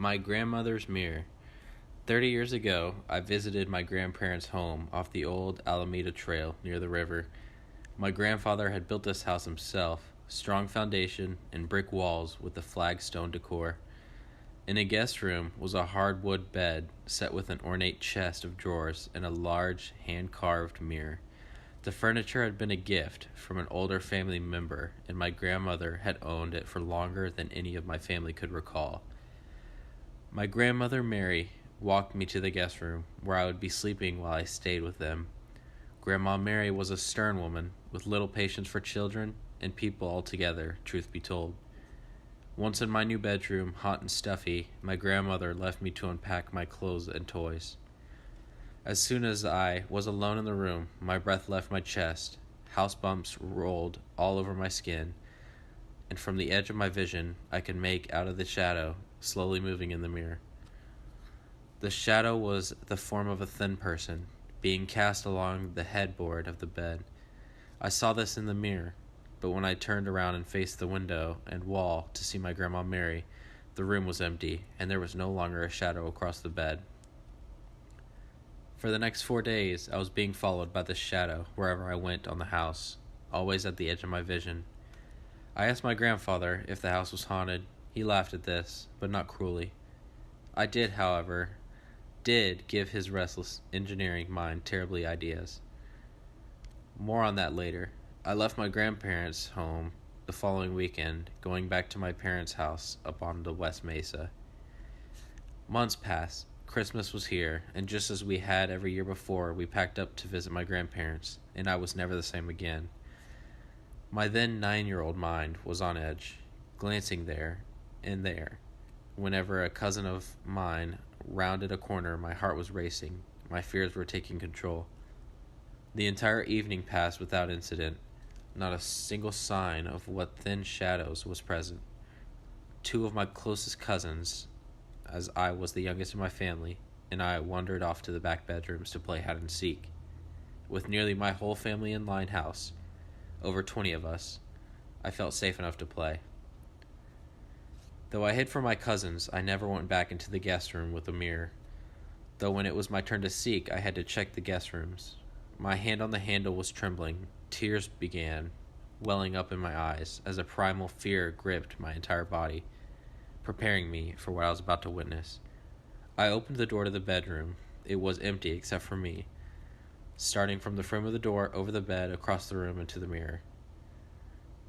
My grandmother's mirror. 30 years ago, I visited my grandparents' home off the old Alameda Trail near the river. My grandfather had built this house himself, strong foundation and brick walls with the flagstone decor. In a guest room was a hardwood bed set with an ornate chest of drawers and a large hand-carved mirror. The furniture had been a gift from an older family member, and my grandmother had owned it for longer than any of my family could recall. My grandmother Mary walked me to the guest room, where I would be sleeping while I stayed with them. Grandma Mary was a stern woman, with little patience for children and people altogether, truth be told. Once in my new bedroom, hot and stuffy, my grandmother left me to unpack my clothes and toys. As soon as I was alone in the room, my breath left my chest, house bumps rolled all over my skin, and from the edge of my vision, I could make out of the shadow slowly moving in the mirror. The shadow was the form of a thin person, being cast along the headboard of the bed. I saw this in the mirror, but when I turned around and faced the window and wall to see my Grandma Mary, the room was empty, and there was no longer a shadow across the bed. For the next 4 days, I was being followed by this shadow wherever I went on the house, always at the edge of my vision. I asked my grandfather if the house was haunted. He laughed at this, but not cruelly. I did, however, give his restless engineering mind terribly ideas. More on that later. I left my grandparents' home the following weekend, going back to my parents' house up on the West Mesa. Months passed. Christmas was here, and just as we had every year before, we packed up to visit my grandparents, and I was never the same again. My then 9-year-old mind was on edge, glancing there and there. Whenever a cousin of mine rounded a corner, my heart was racing. My fears were taking control. The entire evening passed without incident. Not a single sign of what thin shadows was present. 2 of my closest cousins, as I was the youngest in my family, and I wandered off to the back bedrooms to play hide and seek. With nearly my whole family in Linehouse, over 20 of us, I felt safe enough to play. Though I hid from my cousins, I never went back into the guest room with a mirror. Though when it was my turn to seek, I had to check the guest rooms. My hand on the handle was trembling. Tears began welling up in my eyes as a primal fear gripped my entire body, preparing me for what I was about to witness. I opened the door to the bedroom. It was empty except for me, starting from the frame of the door, over the bed, across the room, and to the mirror.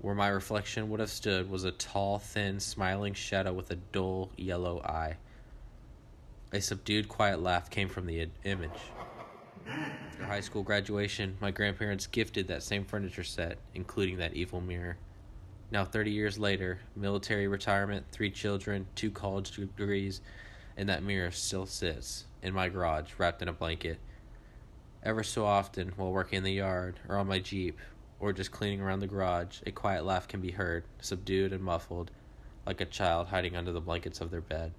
Where my reflection would have stood was a tall, thin, smiling shadow with a dull yellow eye. A subdued, quiet laugh came from the image. After high school graduation, my grandparents gifted that same furniture set, including that evil mirror. Now 30 years later, military retirement, 3 children, 2 college degrees, and that mirror still sits in my garage wrapped in a blanket. Ever so often, while working in the yard, or on my Jeep, or just cleaning around the garage, a quiet laugh can be heard, subdued and muffled, like a child hiding under the blankets of their bed.